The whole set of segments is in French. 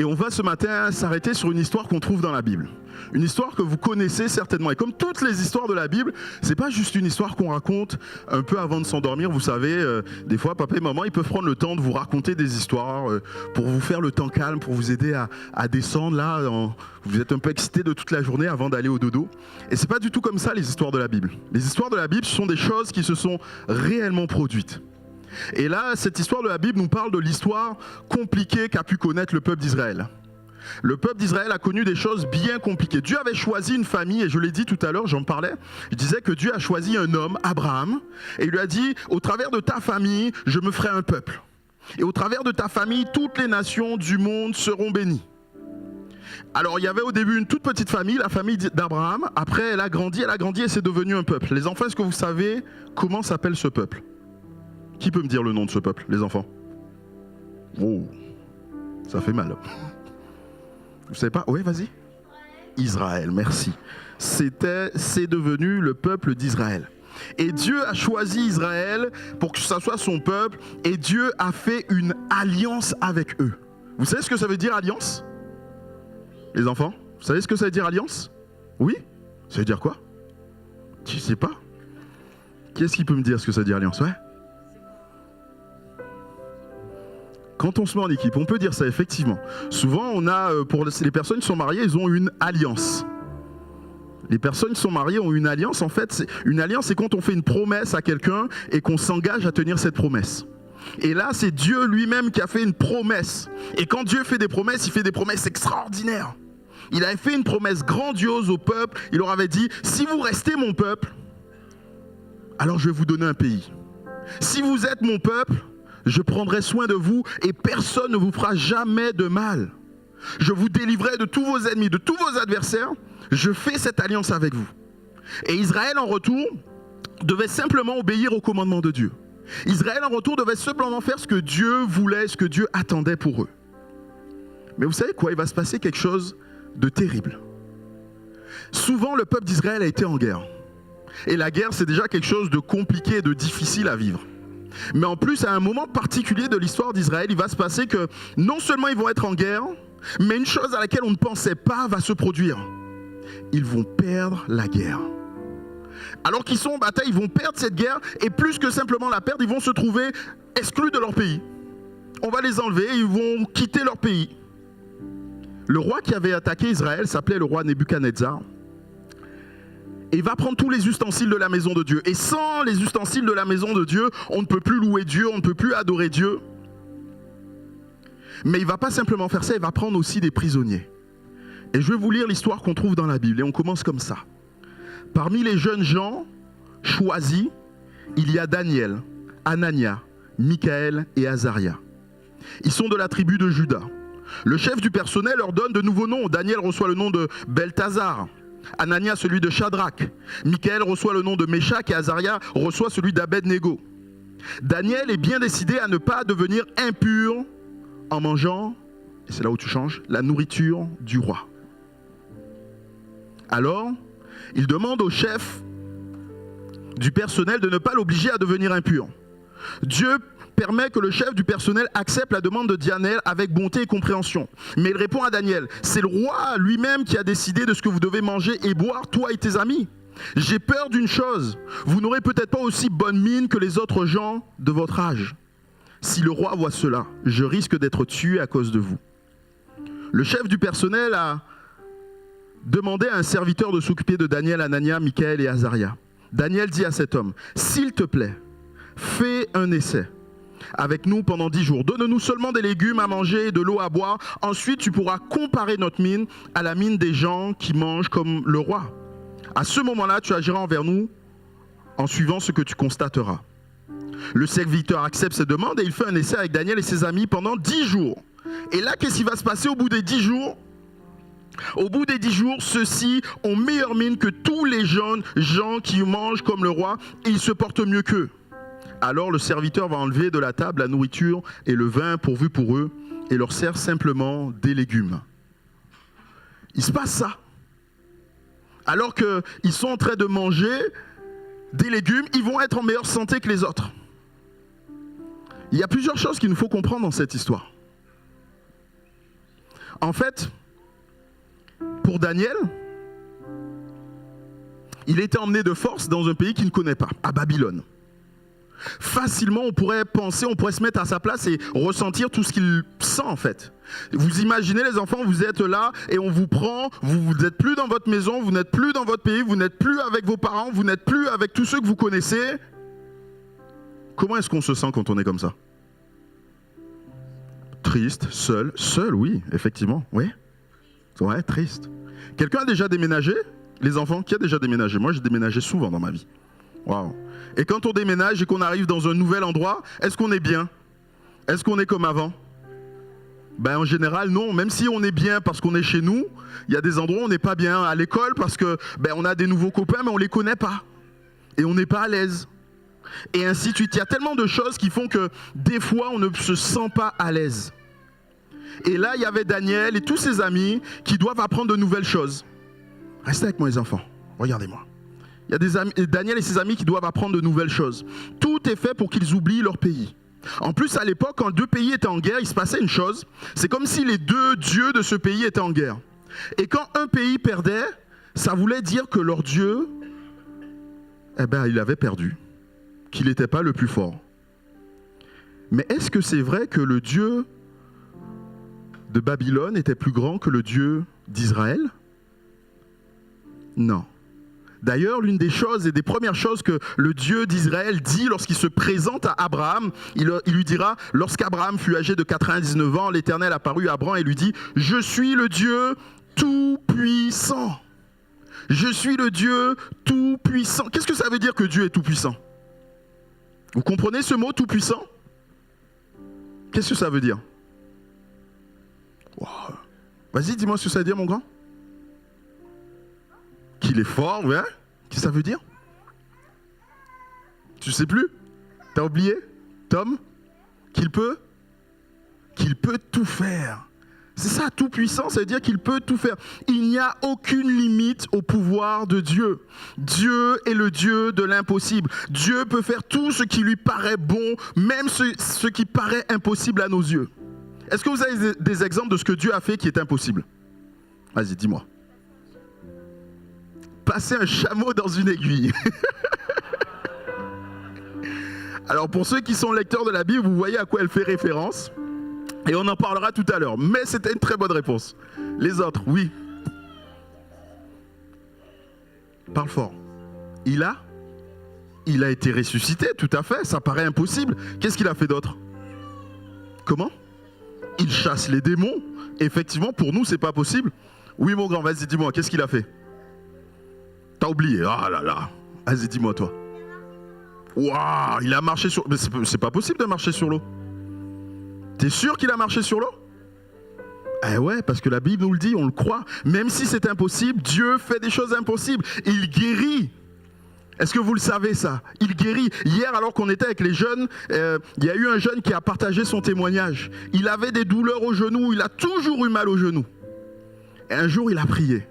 Et on va ce matin s'arrêter sur une histoire qu'on trouve dans la Bible. Une histoire que vous connaissez certainement. Et comme toutes les histoires de la Bible, c'est pas juste une histoire qu'on raconte un peu avant de s'endormir. Vous savez, des fois, papa et maman, ils peuvent prendre le temps de vous raconter des histoires pour vous faire le temps calme, pour vous aider à descendre là. Vous êtes un peu excité de toute la journée avant d'aller au dodo. Et c'est pas du tout comme ça les histoires de la Bible. Les histoires de la Bible, ce sont des choses qui se sont réellement produites. Et là, cette histoire de la Bible nous parle de l'histoire compliquée qu'a pu connaître le peuple d'Israël. Le peuple d'Israël a connu des choses bien compliquées. Dieu avait choisi une famille, et je l'ai dit tout à l'heure, j'en parlais. Je disais que Dieu a choisi un homme, Abraham, et il lui a dit, au travers de ta famille, je me ferai un peuple. Et au travers de ta famille, toutes les nations du monde seront bénies. Alors il y avait au début une toute petite famille, la famille d'Abraham. Après elle a grandi et c'est devenu un peuple. Les enfants, est-ce que vous savez comment s'appelle ce peuple ? Qui peut me dire le nom de ce peuple, les enfants ? Oh, ça fait mal. Vous savez pas ? Oui, vas-y. Israël, merci. C'est devenu le peuple d'Israël. Et Dieu a choisi Israël pour que ça soit son peuple. Et Dieu a fait une alliance avec eux. Vous savez ce que ça veut dire alliance ? Les enfants, vous savez ce que ça veut dire alliance ? Oui ? Ça veut dire quoi ? Tu sais pas ? Qui est-ce qui peut me dire ce que ça veut dire alliance ? Ouais ? Quand on se met en équipe, on peut dire ça effectivement. Souvent, on a, pour les personnes qui sont mariées, ils ont une alliance. Les personnes qui sont mariées ont une alliance. En fait, une alliance, c'est quand on fait une promesse à quelqu'un et qu'on s'engage à tenir cette promesse. Et là, c'est Dieu lui-même qui a fait une promesse. Et quand Dieu fait des promesses, il fait des promesses extraordinaires. Il avait fait une promesse grandiose au peuple. Il leur avait dit, si vous restez mon peuple, alors je vais vous donner un pays. Si vous êtes mon peuple, je prendrai soin de vous et personne ne vous fera jamais de mal. Je vous délivrerai de tous vos ennemis, de tous vos adversaires. Je fais cette alliance avec vous. Et Israël, en retour, devait simplement obéir au commandement de Dieu. Israël, en retour, devait simplement faire ce que Dieu voulait, ce que Dieu attendait pour eux. Mais vous savez quoi ? Il va se passer quelque chose de terrible. Souvent, le peuple d'Israël a été en guerre. Et la guerre, c'est déjà quelque chose de compliqué et de difficile à vivre. Mais en plus, à un moment particulier de l'histoire d'Israël, il va se passer que non seulement ils vont être en guerre, mais une chose à laquelle on ne pensait pas va se produire. Ils vont perdre la guerre. Alors qu'ils sont en bataille, ils vont perdre cette guerre et plus que simplement la perdre, ils vont se trouver exclus de leur pays. On va les enlever, ils vont quitter leur pays. Le roi qui avait attaqué Israël s'appelait le roi Nebuchadnezzar. Et il va prendre tous les ustensiles de la maison de Dieu. Et sans les ustensiles de la maison de Dieu, on ne peut plus louer Dieu, on ne peut plus adorer Dieu. Mais il ne va pas simplement faire ça, il va prendre aussi des prisonniers. Et je vais vous lire l'histoire qu'on trouve dans la Bible. Et on commence comme ça. Parmi les jeunes gens choisis, il y a Daniel, Anania, Michaël et Azaria. Ils sont de la tribu de Juda. Le chef du personnel leur donne de nouveaux noms. Daniel reçoit le nom de Belthazar. Anania celui de Shadrach, Michaël reçoit le nom de Meshach et Azaria reçoit celui d'Abed-Nego. Daniel est bien décidé à ne pas devenir impur en mangeant, et c'est là où tu changes, la nourriture du roi. Alors, il demande au chef du personnel de ne pas l'obliger à devenir impur. Dieu permet que le chef du personnel accepte la demande de Daniel avec bonté et compréhension. Mais il répond à Daniel, c'est le roi lui-même qui a décidé de ce que vous devez manger et boire, toi et tes amis. J'ai peur d'une chose, vous n'aurez peut-être pas aussi bonne mine que les autres gens de votre âge. Si le roi voit cela, je risque d'être tué à cause de vous. Le chef du personnel a demandé à un serviteur de s'occuper de Daniel, Anania, Michaël et Azaria. Daniel dit à cet homme, s'il te plaît, fais un essai avec nous pendant 10 jours. Donne-nous seulement des légumes à manger et de l'eau à boire. Ensuite, tu pourras comparer notre mine à la mine des gens qui mangent comme le roi. À ce moment-là, tu agiras envers nous en suivant ce que tu constateras. Le serviteur accepte ses demandes et il fait un essai avec Daniel et ses amis pendant 10 jours. Et là, qu'est-ce qui va se passer au bout des 10 jours ? Au bout des 10 jours, ceux-ci ont meilleure mine que tous les jeunes gens qui mangent comme le roi et ils se portent mieux qu'eux. Alors le serviteur va enlever de la table la nourriture et le vin pourvu pour eux et leur sert simplement des légumes. Il se passe ça. Alors qu'ils sont en train de manger des légumes, ils vont être en meilleure santé que les autres. Il y a plusieurs choses qu'il nous faut comprendre dans cette histoire. En fait, pour Daniel, il était emmené de force dans un pays qu'il ne connaît pas, à Babylone. Facilement, on pourrait penser, on pourrait se mettre à sa place et ressentir tout ce qu'il sent en fait. Vous imaginez les enfants, vous êtes là et on vous prend, vous n'êtes plus dans votre maison, vous n'êtes plus dans votre pays, vous n'êtes plus avec vos parents, vous n'êtes plus avec tous ceux que vous connaissez. Comment est-ce qu'on se sent quand on est comme ça? Triste, seul, oui, effectivement, oui. Ouais, triste. Quelqu'un a déjà déménagé? Les enfants, qui a déjà déménagé? Moi, j'ai déménagé souvent dans ma vie. Waouh. Et quand on déménage et qu'on arrive dans un nouvel endroit, est-ce qu'on est bien? Est-ce qu'on est comme avant? Ben, en général, non. Même si on est bien parce qu'on est chez nous, il y a des endroits où on n'est pas bien. À l'école, parce que on a des nouveaux copains, mais on ne les connaît pas. Et on n'est pas à l'aise. Et ainsi de suite. Il y a tellement de choses qui font que des fois, on ne se sent pas à l'aise. Et là, il y avait Daniel et tous ses amis qui doivent apprendre de nouvelles choses. Restez avec moi les enfants, regardez-moi. Il y a des amis, Daniel et ses amis qui doivent apprendre de nouvelles choses. Tout est fait pour qu'ils oublient leur pays. En plus, à l'époque, quand deux pays étaient en guerre, il se passait une chose. C'est comme si les deux dieux de ce pays étaient en guerre. Et quand un pays perdait, ça voulait dire que leur dieu, il avait perdu. Qu'il n'était pas le plus fort. Mais est-ce que c'est vrai que le dieu de Babylone était plus grand que le dieu d'Israël? Non. D'ailleurs, l'une des choses et des premières choses que le Dieu d'Israël dit lorsqu'il se présente à Abraham, il lui dira, lorsqu'Abraham fut âgé de 99 ans, l'Éternel apparut à Abraham et lui dit, « Je suis le Dieu tout-puissant. Je suis le Dieu tout-puissant. » Qu'est-ce que ça veut dire que Dieu est tout-puissant? Vous comprenez ce mot tout-puissant? Qu'est-ce que ça veut dire? Wow. Vas-y, dis-moi ce que ça veut dire, mon grand. Qu'il est fort, ouais. Qu'est-ce que ça veut dire? Tu sais plus? T'as oublié? Tom? Qu'il peut tout faire. C'est ça, tout puissant, ça veut dire qu'il peut tout faire. Il n'y a aucune limite au pouvoir de Dieu. Dieu est le Dieu de l'impossible. Dieu peut faire tout ce qui lui paraît bon, même ce qui paraît impossible à nos yeux. Est-ce que vous avez des exemples de ce que Dieu a fait qui est impossible? Vas-y, dis-moi. Passer un chameau dans une aiguille. Alors pour ceux qui sont lecteurs de la Bible, vous voyez à quoi elle fait référence. Et on en parlera tout à l'heure. Mais c'était une très bonne réponse. Les autres, oui. Parle fort. Il a été ressuscité, tout à fait. Ça paraît impossible. Qu'est-ce qu'il a fait d'autre? Comment? Il chasse les démons. Effectivement, pour nous, c'est pas possible. Oui, mon grand, vas-y, dis-moi, qu'est-ce qu'il a fait? T'as oublié? Ah là là. Vas-y, dis-moi, toi. Waouh, il a marché sur... Mais c'est pas possible de marcher sur l'eau. T'es sûr qu'il a marché sur l'eau? Eh ouais, parce que la Bible nous le dit, on le croit. Même si c'est impossible, Dieu fait des choses impossibles. Il guérit. Est-ce que vous le savez ça? Il guérit. Hier, alors qu'on était avec les jeunes, il y a eu un jeune qui a partagé son témoignage. Il avait des douleurs au genou, il a toujours eu mal au genou. Et un jour, il a prié.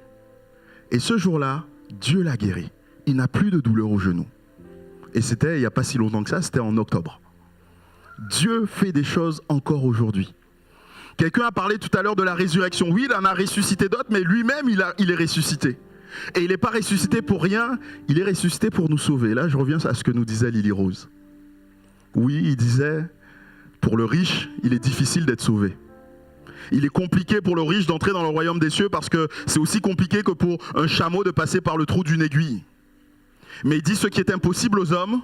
Et ce jour-là, Dieu l'a guéri. Il n'a plus de douleur au genou. Et c'était il n'y a pas si longtemps que ça, c'était en octobre. Dieu fait des choses encore aujourd'hui. Quelqu'un a parlé tout à l'heure de la résurrection. Oui, il en a ressuscité d'autres, mais lui-même, il est ressuscité. Et il n'est pas ressuscité pour rien, il est ressuscité pour nous sauver. Là, je reviens à ce que nous disait Lily Rose. Oui, il disait, pour le riche, il est difficile d'être sauvé. Il est compliqué pour le riche d'entrer dans le royaume des cieux parce que c'est aussi compliqué que pour un chameau de passer par le trou d'une aiguille. Mais il dit, ce qui est impossible aux hommes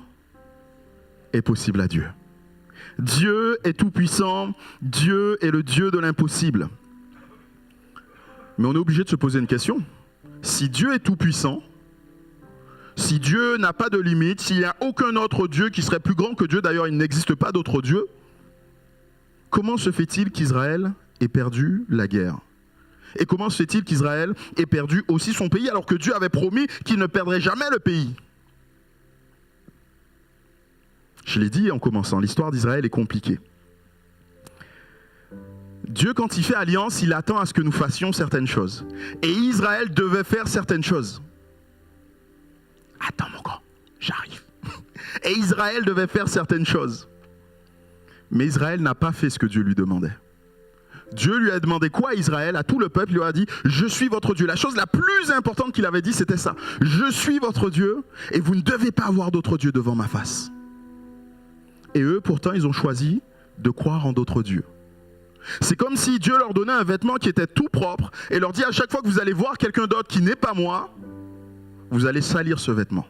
est possible à Dieu. Dieu est tout puissant, Dieu est le Dieu de l'impossible. Mais on est obligé de se poser une question. Si Dieu est tout puissant, si Dieu n'a pas de limite, s'il n'y a aucun autre Dieu qui serait plus grand que Dieu, d'ailleurs il n'existe pas d'autre Dieu, comment se fait-il qu'Israël ait perdu la guerre? Et comment se fait-il qu'Israël ait perdu aussi son pays alors que Dieu avait promis qu'il ne perdrait jamais le pays? Je l'ai dit en commençant, l'histoire d'Israël est compliquée. Dieu, quand il fait alliance, il attend à ce que nous fassions certaines choses. Et Israël devait faire certaines choses. Attends mon gars, j'arrive. Et Israël devait faire certaines choses. Mais Israël n'a pas fait ce que Dieu lui demandait. Dieu lui a demandé quoi à Israël, à tout le peuple, il lui a dit, je suis votre Dieu. La chose la plus importante qu'il avait dit, c'était ça. Je suis votre Dieu et vous ne devez pas avoir d'autre Dieu devant ma face. Et eux, pourtant, ils ont choisi de croire en d'autres dieux. C'est comme si Dieu leur donnait un vêtement qui était tout propre et leur dit à chaque fois que vous allez voir quelqu'un d'autre qui n'est pas moi, vous allez salir ce vêtement.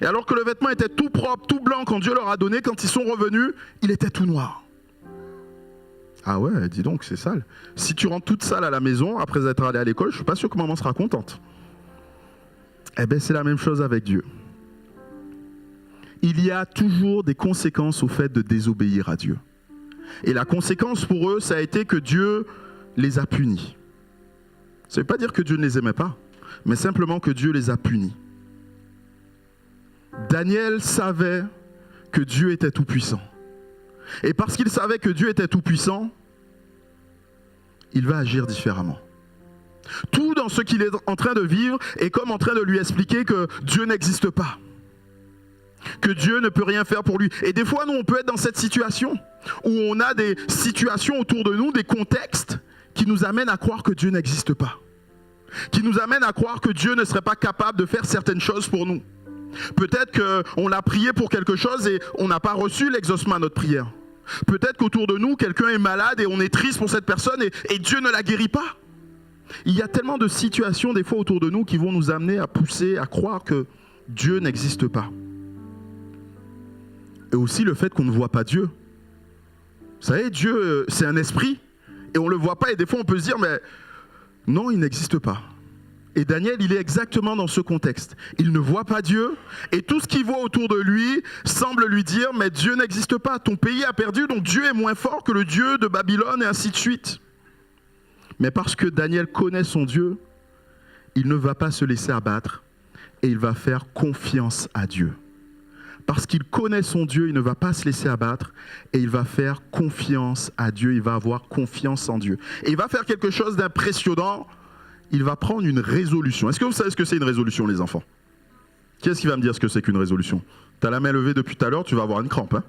Et alors que le vêtement était tout propre, tout blanc, quand Dieu leur a donné, quand ils sont revenus, il était tout noir. Ah ouais, dis donc, c'est sale. Si tu rentres toute sale à la maison, après être allé à l'école, je ne suis pas sûr que maman sera contente. Eh bien, c'est la même chose avec Dieu. Il y a toujours des conséquences au fait de désobéir à Dieu. Et la conséquence pour eux, ça a été que Dieu les a punis. Ça ne veut pas dire que Dieu ne les aimait pas, mais simplement que Dieu les a punis. Daniel savait que Dieu était tout-puissant. Et parce qu'il savait que Dieu était tout-puissant, il va agir différemment. Tout dans ce qu'il est en train de vivre est comme en train de lui expliquer que Dieu n'existe pas. Que Dieu ne peut rien faire pour lui. Et des fois, nous, on peut être dans cette situation où on a des situations autour de nous, des contextes qui nous amènent à croire que Dieu n'existe pas. Qui nous amènent à croire que Dieu ne serait pas capable de faire certaines choses pour nous. Peut-être qu'on l'a prié pour quelque chose et on n'a pas reçu l'exaucement à notre prière. Peut-être qu'autour de nous, quelqu'un est malade et on est triste pour cette personne et Dieu ne la guérit pas. Il y a tellement de situations des fois autour de nous qui vont nous amener à pousser, à croire que Dieu n'existe pas. Et aussi le fait qu'on ne voit pas Dieu. Vous savez, Dieu, c'est un esprit et on ne le voit pas et des fois on peut se dire, mais non, il n'existe pas. Et Daniel, il est exactement dans ce contexte. Il ne voit pas Dieu et tout ce qu'il voit autour de lui semble lui dire, mais Dieu n'existe pas. Ton pays a perdu, donc Dieu est moins fort que le Dieu de Babylone et ainsi de suite. Mais parce que Daniel connaît son Dieu, il ne va pas se laisser abattre et il va faire confiance à Dieu. Parce qu'il connaît son Dieu, il ne va pas se laisser abattre et il va faire confiance à Dieu, il va avoir confiance en Dieu. Et il va faire quelque chose d'impressionnant, il va prendre une résolution. Est-ce que vous savez ce que c'est une résolution, les enfants? Qui est-ce qui va me dire ce que c'est qu'une résolution? Tu as la main levée depuis tout à l'heure, tu vas avoir une crampe. Hein?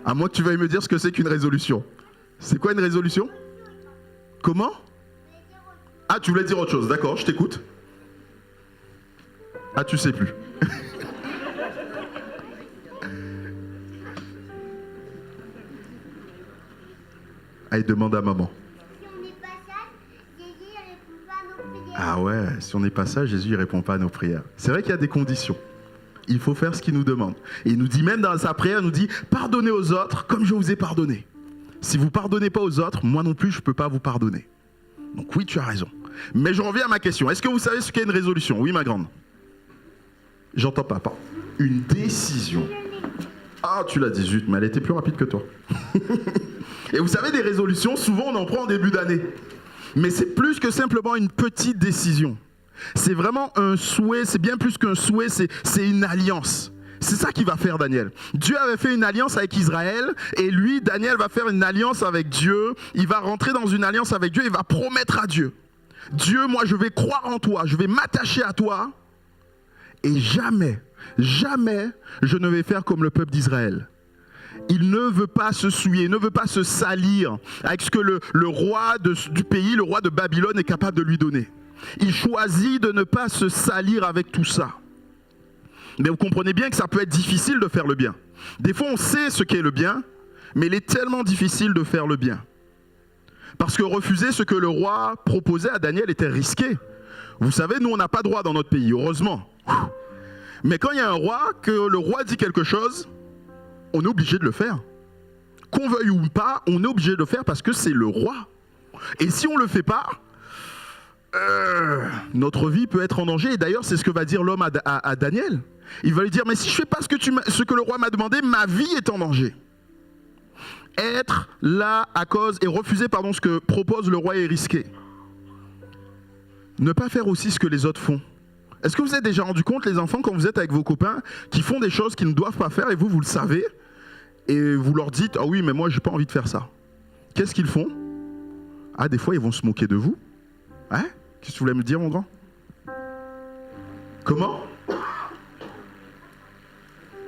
À moins que tu veuilles me dire ce que c'est qu'une résolution. C'est quoi une résolution? Comment? Ah, tu voulais dire autre chose, d'accord, je t'écoute. Ah, tu sais plus. Allez, demande à maman. Si on n'est pas sage, Jésus ne répond pas à nos prières. Ah ouais, si on n'est pas ça, Jésus ne répond pas à nos prières. C'est vrai qu'il y a des conditions. Il faut faire ce qu'il nous demande. Et il nous dit même dans sa prière, il nous dit, pardonnez aux autres comme je vous ai pardonné. Si vous ne pardonnez pas aux autres, moi non plus, je ne peux pas vous pardonner. Donc oui, tu as raison. Mais je reviens à ma question. Est-ce que vous savez ce qu'est une résolution? Oui, ma grande. J'entends pas. Une décision. Ah, tu l'as dit, zut, mais elle était plus rapide que toi. Et vous savez, des résolutions, souvent on en prend en début d'année. Mais c'est plus que simplement une petite décision. C'est vraiment un souhait, c'est bien plus qu'un souhait, c'est une alliance. C'est ça qu'il va faire Daniel. Dieu avait fait une alliance avec Israël et lui, Daniel, va faire une alliance avec Dieu. Il va rentrer dans une alliance avec Dieu, il va promettre à Dieu. Dieu, moi je vais croire en toi, je vais m'attacher à toi et jamais, jamais je ne vais faire comme le peuple d'Israël. Il ne veut pas se souiller, ne veut pas se salir avec ce que le roi du pays, le roi de Babylone est capable de lui donner. Il choisit de ne pas se salir avec tout ça. Mais vous comprenez bien que ça peut être difficile de faire le bien. Des fois on sait ce qu'est le bien, mais il est tellement difficile de faire le bien. Parce que refuser ce que le roi proposait à Daniel était risqué. Vous savez, nous on n'a pas droit dans notre pays, heureusement. Mais quand il y a un roi, que le roi dit quelque chose, on est obligé de le faire. Qu'on veuille ou pas, on est obligé de le faire parce que c'est le roi. Et si on ne le fait pas, notre vie peut être en danger. Et d'ailleurs, c'est ce que va dire l'homme à Daniel. Il va lui dire, mais si je ne fais pas ce que le roi m'a demandé, ma vie est en danger. Être là à cause et refuser ce que propose le roi est risqué. Ne pas faire aussi ce que les autres font. Est-ce que vous êtes déjà rendu compte, les enfants, quand vous êtes avec vos copains, qui font des choses qu'ils ne doivent pas faire et vous le savez, et vous leur dites, ah oui, mais moi, j'ai pas envie de faire ça. Qu'est-ce qu'ils font? Ah, des fois, ils vont se moquer de vous. Hein? Qu'est-ce que tu voulais me dire, mon grand? Comment?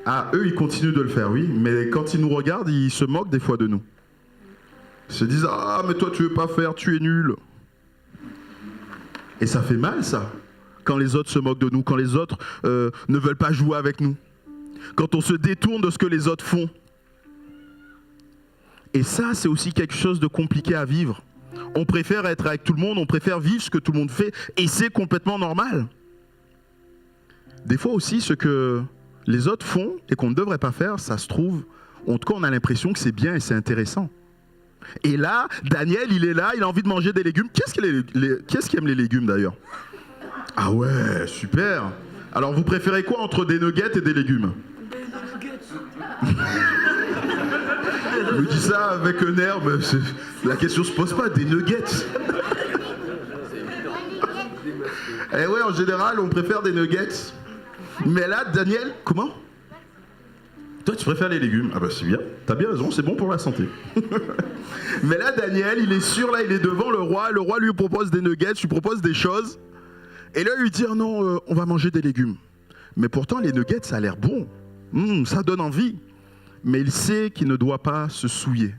Ah, eux, ils continuent de le faire, oui, mais quand ils nous regardent, ils se moquent des fois de nous. Ils se disent, ah mais toi tu veux pas faire, tu es nul. Et ça fait mal ça, quand les autres se moquent de nous, quand les autres ne veulent pas jouer avec nous. Quand on se détourne de ce que les autres font. Et ça, c'est aussi quelque chose de compliqué à vivre. On préfère être avec tout le monde, on préfère vivre ce que tout le monde fait, et c'est complètement normal. Des fois aussi, ce que les autres font et qu'on ne devrait pas faire, ça se trouve, en tout cas on a l'impression que c'est bien et c'est intéressant. Et là, Daniel, il est là, il a envie de manger des légumes. Qui est-ce qui aime les légumes d'ailleurs? Ah ouais, super. Alors vous préférez quoi entre des nuggets et des légumes? Je me dis ça avec un air, mais la question se pose pas, des nuggets. Eh ouais, en général, on préfère des nuggets. Mais là, Daniel, comment? Toi, tu préfères les légumes? Ah bah c'est bien, t'as bien raison, c'est bon pour la santé. Mais là, Daniel, il est sûr, là, il est devant le roi lui propose des nuggets, lui propose des choses. Et là, il lui dit, oh non, on va manger des légumes. Mais pourtant, les nuggets, ça a l'air bon. Ça donne envie. Mais il sait qu'il ne doit pas se souiller.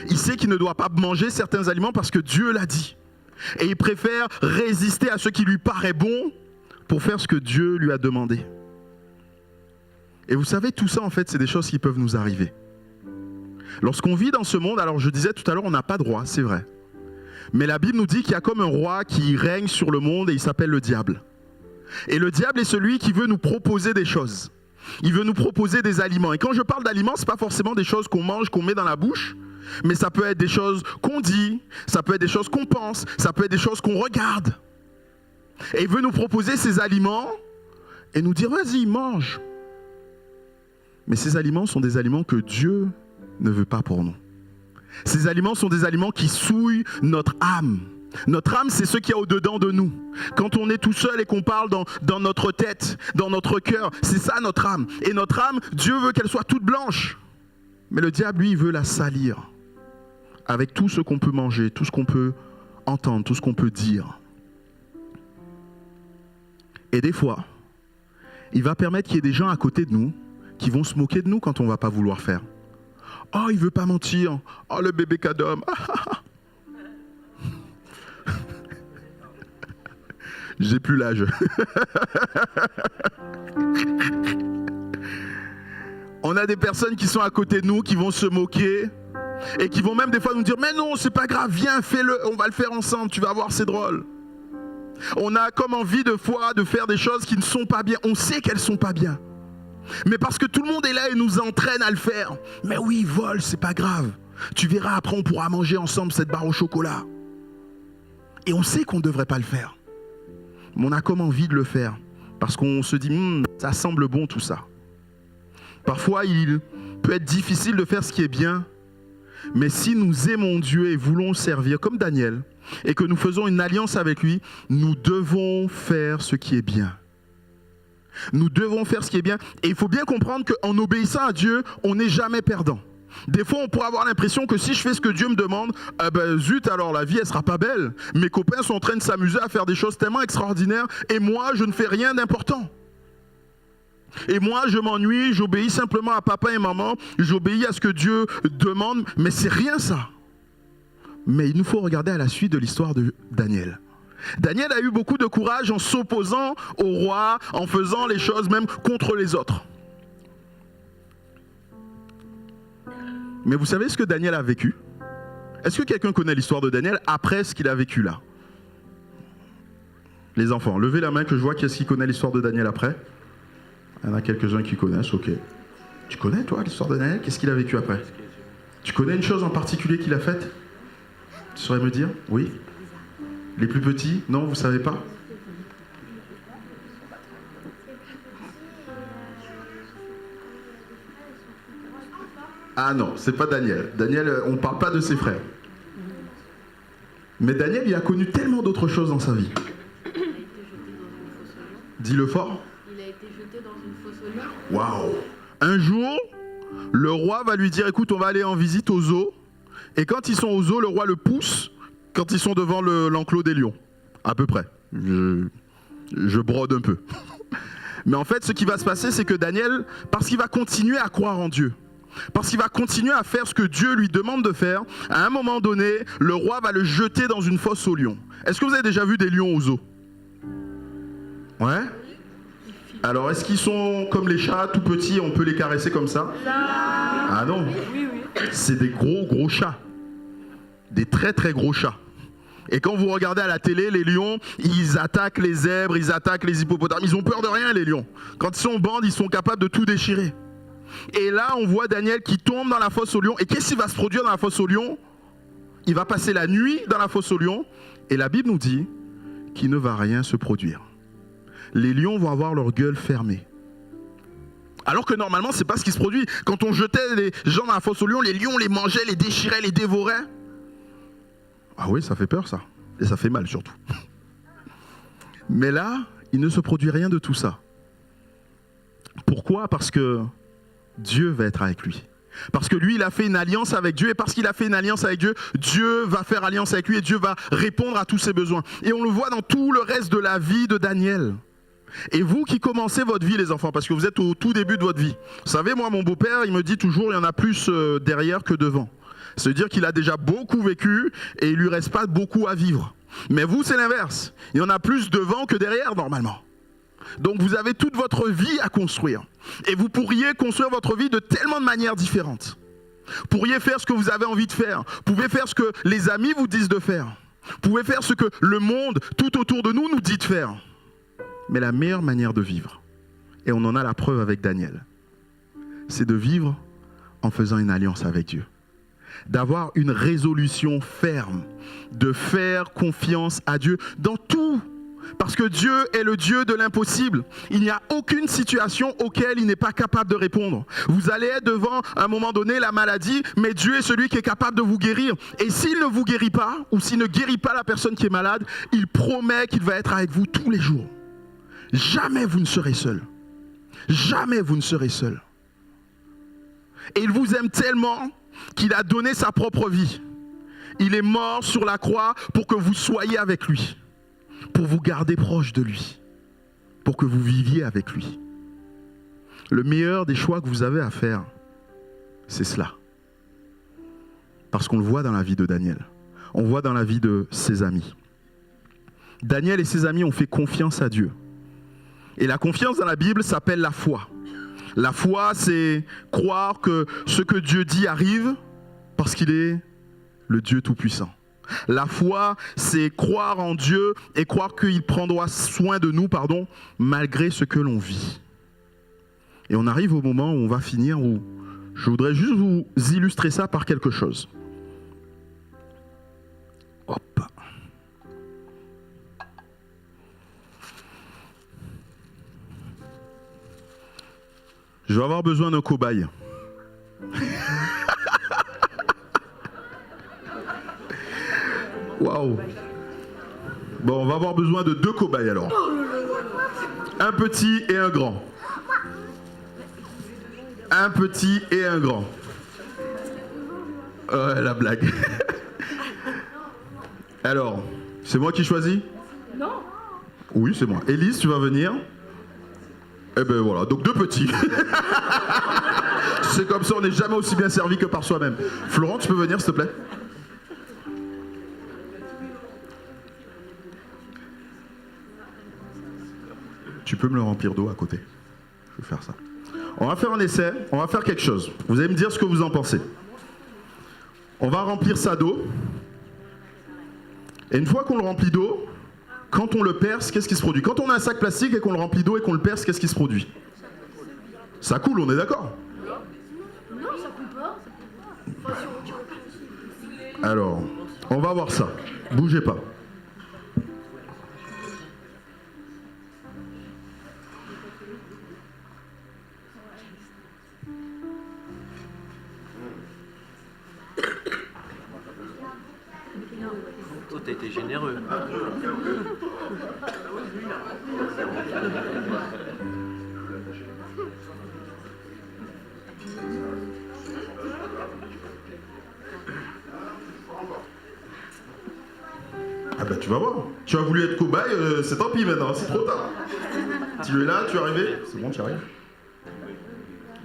Il sait qu'il ne doit pas manger certains aliments parce que Dieu l'a dit. Et il préfère résister à ce qui lui paraît bon pour faire ce que Dieu lui a demandé. Et vous savez, tout ça, en fait, c'est des choses qui peuvent nous arriver. Lorsqu'on vit dans ce monde, alors je disais tout à l'heure, on n'a pas de roi, c'est vrai. Mais la Bible nous dit qu'il y a comme un roi qui règne sur le monde et il s'appelle le diable. Et le diable est celui qui veut nous proposer des choses. Il veut nous proposer des aliments. Et quand je parle d'aliments, ce n'est pas forcément des choses qu'on mange, qu'on met dans la bouche, mais ça peut être des choses qu'on dit, ça peut être des choses qu'on pense, ça peut être des choses qu'on regarde. Et il veut nous proposer ces aliments et nous dire, vas-y, mange. Mais ces aliments sont des aliments que Dieu ne veut pas pour nous. Ces aliments sont des aliments qui souillent notre âme. Notre âme, c'est ce qu'il y a au-dedans de nous. Quand on est tout seul et qu'on parle dans notre tête, dans notre cœur, c'est ça notre âme. Et notre âme, Dieu veut qu'elle soit toute blanche. Mais le diable, lui, il veut la salir. Avec tout ce qu'on peut manger, tout ce qu'on peut entendre, tout ce qu'on peut dire. Et des fois, il va permettre qu'il y ait des gens à côté de nous qui vont se moquer de nous quand on ne va pas vouloir faire. Oh, il ne veut pas mentir. Oh, le bébé cadom. J'ai plus l'âge. On a des personnes qui sont à côté de nous, qui vont se moquer et qui vont même des fois nous dire, mais non, c'est pas grave, viens, fais-le, on va le faire ensemble, tu vas voir, c'est drôle. On a comme envie de fois de faire des choses qui ne sont pas bien. On sait qu'elles ne sont pas bien. Mais parce que tout le monde est là et nous entraîne à le faire. Mais oui, vole, c'est pas grave. Tu verras, après on pourra manger ensemble cette barre au chocolat. Et on sait qu'on ne devrait pas le faire. Mais on a comme envie de le faire. Parce qu'on se dit, ça semble bon tout ça. Parfois, il peut être difficile de faire ce qui est bien. Mais si nous aimons Dieu et voulons le servir, comme Daniel, et que nous faisons une alliance avec lui, nous devons faire ce qui est bien. Nous devons faire ce qui est bien. Et il faut bien comprendre qu'en obéissant à Dieu, on n'est jamais perdant. Des fois, on pourrait avoir l'impression que si je fais ce que Dieu me demande, zut, alors la vie, elle sera pas belle. Mes copains sont en train de s'amuser à faire des choses tellement extraordinaires et moi, je ne fais rien d'important. Et moi, je m'ennuie, j'obéis simplement à papa et maman, j'obéis à ce que Dieu demande, mais c'est rien ça. Mais il nous faut regarder à la suite de l'histoire de Daniel. Daniel a eu beaucoup de courage en s'opposant au roi, en faisant les choses même contre les autres. Mais vous savez ce que Daniel a vécu? Est-ce que quelqu'un connaît l'histoire de Daniel après ce qu'il a vécu là? Les enfants, levez la main que je vois qui est-ce qui connaît l'histoire de Daniel après. Il y en a quelques-uns qui connaissent, ok. Tu connais toi l'histoire de Daniel? Qu'est-ce qu'il a vécu après? Tu connais une chose en particulier qu'il a faite? Tu saurais me dire? Oui? Les plus petits? Non, vous savez pas? Ah non, c'est pas Daniel. Daniel, on ne parle pas de ses frères. Mais Daniel, il a connu tellement d'autres choses dans sa vie. Dis-le fort. Il a été jeté dans une fosse aux lions. Waouh! Un jour, le roi va lui dire, écoute, on va aller en visite au zoo. Et quand ils sont au zoo, le roi le pousse quand ils sont devant l'enclos des lions. À peu près. Je brode un peu. Mais en fait, ce qui va se passer, c'est que Daniel, parce qu'il va continuer à croire en Dieu, parce qu'il va continuer à faire ce que Dieu lui demande de faire, à un moment donné, le roi va le jeter dans une fosse aux lions. Est-ce que vous avez déjà vu des lions aux zoo? Ouais? Alors, est-ce qu'ils sont comme les chats, tout petits, on peut les caresser comme ça? Ah non, c'est des gros chats. Des très gros chats. Et quand vous regardez à la télé, les lions, ils attaquent les zèbres, ils attaquent les hippopotames. Ils ont peur de rien, les lions. Quand ils sont en bande, ils sont capables de tout déchirer. Et là, on voit Daniel qui tombe dans la fosse aux lions. Et qu'est-ce qui va se produire dans la fosse aux lions? Il va passer la nuit dans la fosse aux lions. Et la Bible nous dit qu'il ne va rien se produire. Les lions vont avoir leur gueule fermée. Alors que normalement, c'est pas ce qui se produit. Quand on jetait les gens dans la fosse aux lions, les lions les mangeaient, les déchiraient, les dévoraient. Ah oui, ça fait peur ça. Et ça fait mal surtout. Mais là, il ne se produit rien de tout ça. Pourquoi? Parce que Dieu va être avec lui. Parce que lui, il a fait une alliance avec Dieu. Et parce qu'il a fait une alliance avec Dieu, Dieu va faire alliance avec lui et Dieu va répondre à tous ses besoins. Et on le voit dans tout le reste de la vie de Daniel. Et vous qui commencez votre vie, les enfants, parce que vous êtes au tout début de votre vie. Vous savez, moi, mon beau-père, il me dit toujours, il y en a plus derrière que devant. C'est-à-dire qu'il a déjà beaucoup vécu et il lui reste pas beaucoup à vivre. Mais vous, c'est l'inverse. Il y en a plus devant que derrière, normalement. Donc vous avez toute votre vie à construire. Et vous pourriez construire votre vie de tellement de manières différentes. Vous pourriez faire ce que vous avez envie de faire. Vous pouvez faire ce que les amis vous disent de faire. Vous pouvez faire ce que le monde tout autour de nous nous dit de faire. Mais la meilleure manière de vivre, et on en a la preuve avec Daniel, c'est de vivre en faisant une alliance avec Dieu. D'avoir une résolution ferme, de faire confiance à Dieu dans tout. Parce que Dieu est le Dieu de l'impossible. Il n'y a aucune situation auquel il n'est pas capable de répondre. Vous allez être devant, à un moment donné, la maladie, mais Dieu est celui qui est capable de vous guérir. Et s'il ne vous guérit pas, ou s'il ne guérit pas la personne qui est malade, il promet qu'il va être avec vous tous les jours. Jamais vous ne serez seul. Jamais vous ne serez seul. Et il vous aime tellement qu'il a donné sa propre vie. Il est mort sur la croix pour que vous soyez avec lui, pour vous garder proche de lui, pour que vous viviez avec lui. Le meilleur des choix que vous avez à faire, c'est cela. Parce qu'on le voit dans la vie de Daniel. On voit dans la vie de ses amis. Daniel et ses amis ont fait confiance à Dieu. Et la confiance dans la Bible s'appelle la foi. La foi, c'est croire que ce que Dieu dit arrive parce qu'il est le Dieu Tout-Puissant. La foi, c'est croire en Dieu et croire qu'il prendra soin de nous, malgré ce que l'on vit. Et on arrive au moment où on va finir, où je voudrais juste vous illustrer ça par quelque chose. Hop. Je vais avoir besoin d'un cobaye. Waouh. Bon, on va avoir besoin de 2 cobayes alors. Un petit et un grand. Un petit et un grand. Ouais, la blague. Alors, c'est moi qui choisis? Non. Oui, c'est moi. Élise, tu vas venir? Eh ben voilà, donc 2 petits. C'est comme ça, on n'est jamais aussi bien servi que par soi-même. Florent, tu peux venir s'il te plaît? Tu peux me le remplir d'eau à côté. Je vais faire ça. On va faire un essai, on va faire quelque chose. Vous allez me dire ce que vous en pensez. On va remplir ça d'eau. Et une fois qu'on le remplit d'eau, quand on le perce, qu'est-ce qui se produit? Quand on a un sac plastique et qu'on le remplit d'eau et qu'on le perce, qu'est-ce qui se produit? Ça coule, on est d'accord? Non, ça coule pas. Alors, on va voir ça. Bougez pas. Oh, t'as été généreux. Ah bah tu vas voir. Tu as voulu être cobaye, c'est tant pis maintenant, c'est trop tard. Tu es là, tu es arrivé. C'est bon, tu arrives.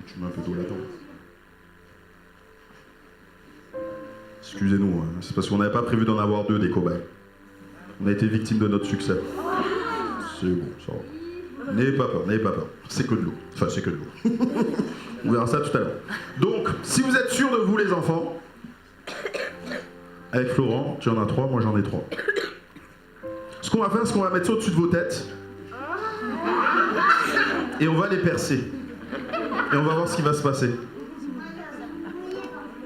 Tu mets un peu d'eau là-dedans. Excusez-nous, c'est parce qu'on n'avait pas prévu d'en avoir 2 des cobayes. On a été victime de notre succès. C'est bon, ça va. N'ayez pas peur. C'est que de l'eau. Enfin, c'est que de l'eau. On verra ça tout à l'heure. Donc, si vous êtes sûrs de vous, les enfants, avec Florent, tu en as 3, moi j'en ai 3. Ce qu'on va faire, c'est qu'on va mettre ça au-dessus de vos têtes. Et on va les percer. Et on va voir ce qui va se passer.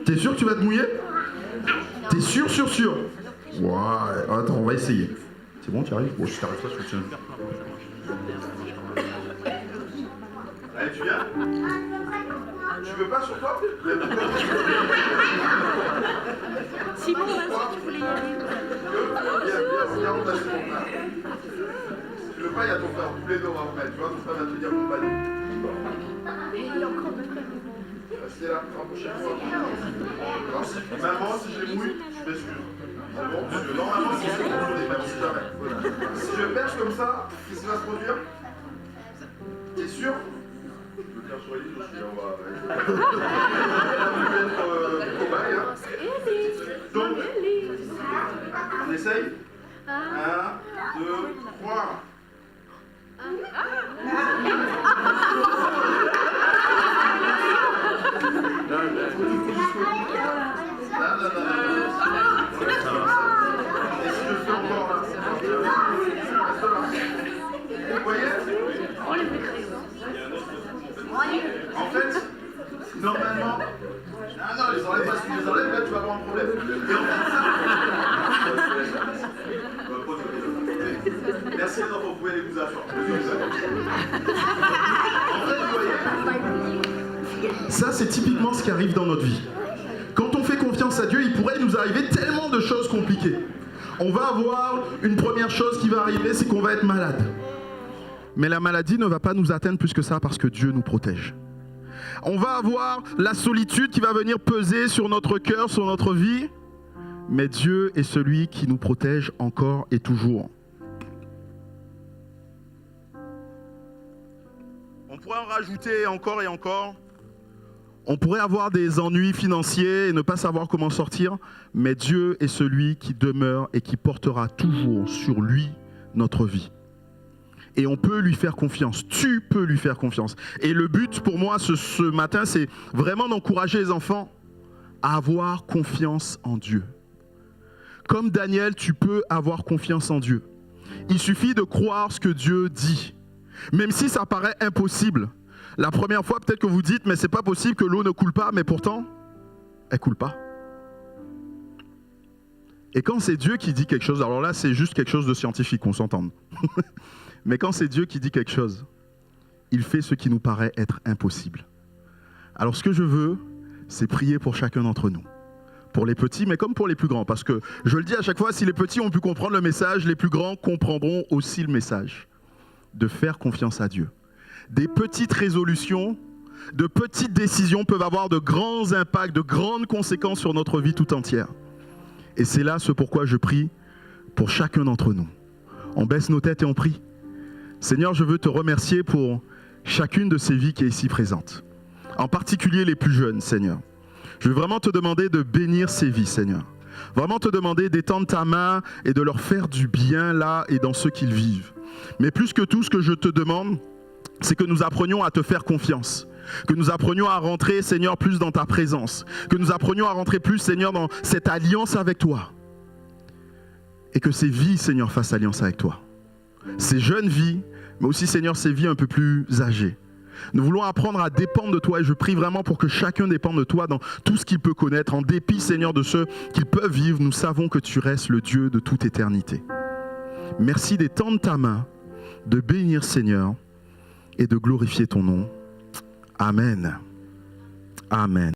T'es sûr que tu vas te mouiller? T'es sûr? Ouais, attends, on va essayer. C'est bon, tu arrives? Bon, je t'arrive pas, je tiens. Allez, tu viens? Tu veux pas sur toi? Simon, vas-y, tu voulais y aller. Viens, on passe ton frère. Si tu veux pas, il y a ton frère. Tous les deux, on va vous mettre. Tu vois, ton frère va te dire compagnie. Il y a encore deux frères. Restez là, rapprochez-vous. Maman, si je les mouille, je m'excuse. C'est bon? Parce que normalement, si je les mouille, même si jamais. Si je perche comme ça, qu'est-ce qui va se produire? T'es sûr? Je veux dire sur les livres, on va être cobaye. Donc, on essaye? 1, 2, 3. Et si je fais encore là? Reste là. Vous voyez? On les fait. En fait, normalement... Ah non, les enlève pas, si tu les enlèves, là tu vas avoir un problème. Et en fait, ça... Merci les enfants, vous pouvez aller vous asseoir. En fait, vous voyez, ça c'est typiquement ce qui arrive dans notre vie. Quand on fait confiance à Dieu, il pourrait nous arriver tellement de choses compliquées. On va avoir une première chose qui va arriver, c'est qu'on va être malade. Mais la maladie ne va pas nous atteindre plus que ça parce que Dieu nous protège. On va avoir la solitude qui va venir peser sur notre cœur, sur notre vie. Mais Dieu est celui qui nous protège encore et toujours. On pourrait en rajouter encore et encore. On pourrait avoir des ennuis financiers et ne pas savoir comment sortir. Mais Dieu est celui qui demeure et qui portera toujours sur lui notre vie. Et on peut lui faire confiance. Tu peux lui faire confiance. Et le but pour moi ce matin, c'est vraiment d'encourager les enfants à avoir confiance en Dieu. Comme Daniel, tu peux avoir confiance en Dieu. Il suffit de croire ce que Dieu dit. Même si ça paraît impossible. La première fois, peut-être que vous dites, mais c'est pas possible que l'eau ne coule pas, mais pourtant, elle coule pas. Et quand c'est Dieu qui dit quelque chose, alors là, c'est juste quelque chose de scientifique, on s'entende. Mais quand c'est Dieu qui dit quelque chose, il fait ce qui nous paraît être impossible. Alors ce que je veux, c'est prier pour chacun d'entre nous. Pour les petits, mais comme pour les plus grands. Parce que je le dis à chaque fois, si les petits ont pu comprendre le message, les plus grands comprendront aussi le message. De faire confiance à Dieu. Des petites résolutions, de petites décisions peuvent avoir de grands impacts, de grandes conséquences sur notre vie tout entière. Et c'est là ce pourquoi je prie pour chacun d'entre nous. On baisse nos têtes et on prie. Seigneur, je veux te remercier pour chacune de ces vies qui est ici présente. En particulier les plus jeunes, Seigneur. Je veux vraiment te demander de bénir ces vies, Seigneur. Vraiment te demander d'étendre ta main et de leur faire du bien là et dans ce qu'ils vivent. Mais plus que tout, ce que je te demande, c'est que nous apprenions à te faire confiance. Que nous apprenions à rentrer, Seigneur, plus dans ta présence. Que nous apprenions à rentrer plus, Seigneur, dans cette alliance avec toi. Et que ces vies, Seigneur, fassent alliance avec toi. Ces jeunes vies, mais aussi, Seigneur, ces vies un peu plus âgées. Nous voulons apprendre à dépendre de toi et je prie vraiment pour que chacun dépende de toi dans tout ce qu'il peut connaître. En dépit, Seigneur, de ceux qu'ils peuvent vivre, nous savons que tu restes le Dieu de toute éternité. Merci d'étendre ta main, de bénir, Seigneur, et de glorifier ton nom. Amen. Amen.